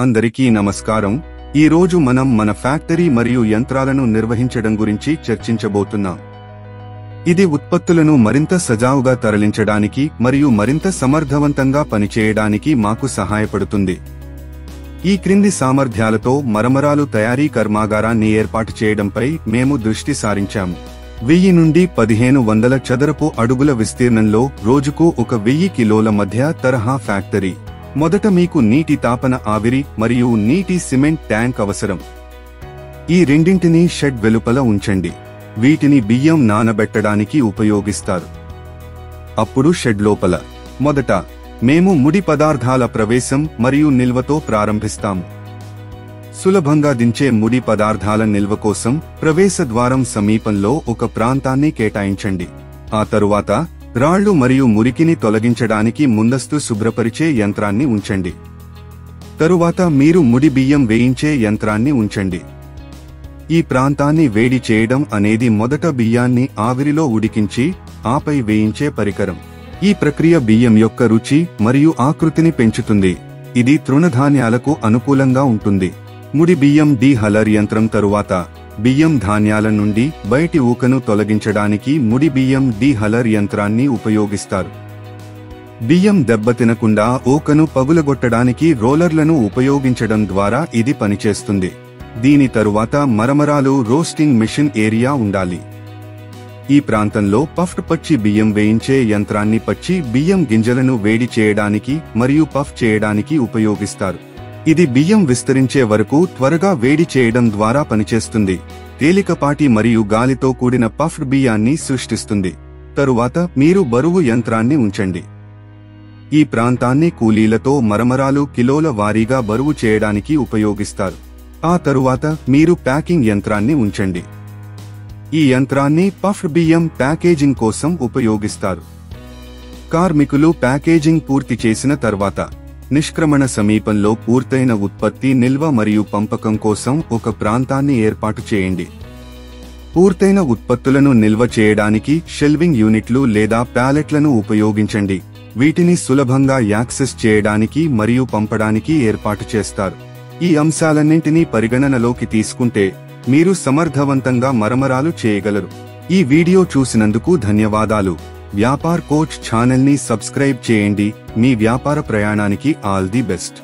అందరికీ నమస్కారం. ఈ రోజు మనం మన ఫ్యాక్టరీ మరియు యంత్రాలను నిర్వహించడం గురించి చర్చించబోతున్నాం. ఇది ఉత్పత్తులను మరింత సజావుగా తరలించడానికి మరియు మరింత సమర్థవంతంగా పనిచేయడానికి మాకు సహాయపడుతుంది. ఈ క్రింది సామర్థ్యాలతో మరమరాలు తయారీ కర్మాగారాన్ని ఏర్పాటు చేయడంపై మేము దృష్టి సారించాము. 1000 నుండి 1500 చదరపు అడుగుల విస్తీర్ణంలో రోజుకు 1000 కిలోల మధ్య తరహా ఫ్యాక్టరీ. మొదట మీకు నీటి తాపన ఆవిరి మరియు నీటి సిమెంట్ ట్యాంక్ అవసరం. ఈ రెండింటినీ షెడ్ వెలుపల ఉంచండి. వీటిని బియ్యం నానబెట్టడానికి ఉపయోగిస్తారు. అప్పుడు షెడ్ లోపల మొదట మేము ముడి పదార్థాల ప్రవేశం మరియు నిల్వతో ప్రారంభిస్తాము. సులభంగా దించే ముడి పదార్థాల నిల్వ కోసం ప్రవేశ ద్వారం సమీపంలో ఒక ప్రాంతాన్ని కేటాయించండి. ఆ తరువాత రాళ్లు మరియు మురికిని తొలగించడానికి ముందస్తు శుభ్రపరిచే యంత్రాన్ని ఉంచండి. తరువాత మీరు ముడి బియ్యం వేయించే యంత్రాన్ని ఉంచండి. ఈ ప్రాంతాన్ని వేడి చేయడం అనేది మొదట బియ్యాన్ని ఆవిరిలో ఉడికించి ఆపై వేయించే పరికరం. ఈ ప్రక్రియ బియ్యం యొక్క రుచి మరియు ఆకృతిని పెంచుతుంది. ఇది తృణధాన్యాలకు అనుకూలంగా ఉంటుంది. ముడి బియ్యం డీహల్లర్ యంత్రం తరువాత బియ్యం ధాన్యాల నుండి బయటి ఊకను తొలగించడానికి ముడి బియ్యం డీహల్లర్ యంత్రాన్ని ఉపయోగిస్తారు. బియ్యం దెబ్బతినకుండా ఊకను పగులగొట్టడానికి రోలర్లను ఉపయోగించడం ద్వారా ఇది పనిచేస్తుంది. దీని తరువాత మరమరాలు రోస్టింగ్ మెషిన్ ఏరియా ఉండాలి. ఈ ప్రాంతంలో పఫ్డ్ పచ్చి బియ్యం వేయించే యంత్రాన్ని పచ్చి బియ్యం గింజలను వేడి చేయడానికి మరియు పఫ్ చేయడానికి ఉపయోగిస్తారు. ఇది బియ్యం విస్తరించే వరకు త్వరగా వేడి చేయడం ద్వారా పనిచేస్తుంది. తేలికపాటి మరియు గాలితో కూడిన పఫ్డ్ బియ్యాన్ని సృష్టిస్తుంది. తరువాత మీరు బరువు యంత్రాన్ని ఉంచండి. ఈ ప్రాంతాన్ని కూలీలతో మరమరాలు కిలోల వారీగా బరువు చేయడానికి ఉపయోగిస్తారు. ఆ తరువాత మీరు ప్యాకింగ్ యంత్రాన్ని ఉంచండి. ఈ యంత్రాన్ని పఫ్డ్ బియ్యం ప్యాకేజింగ్ కోసం ఉపయోగిస్తారు. కార్మికులు ప్యాకేజింగ్ పూర్తి చేసిన తర్వాత నిష్క్రమణ సమీపంలో పూర్తయిన ఉత్పత్తి నిల్వ మరియు పంపకం కోసం ఒక ప్రాంతాన్ని ఏర్పాటు చేయండి. పూర్తయిన ఉత్పత్తులను నిల్వ చేయడానికి షెల్వింగ్ యూనిట్లు లేదా ప్యాలెట్లను ఉపయోగించండి. వీటిని సులభంగా యాక్సెస్ చేయడానికి మరియు పంపడానికి ఏర్పాటు చేస్తారు. ఈ అంశాలన్నింటినీ పరిగణనలోకి తీసుకుంటే మీరు సమర్థవంతంగా మరమరాలు చేయగలరు. ఈ వీడియో చూసినందుకు ధన్యవాదాలు. వ్యాపార్ కోచ్ ఛానల్ని సబ్స్క్రైబ్ చేయండి. మీ వ్యాపార ప్రయాణానికి ఆల్ ది బెస్ట్.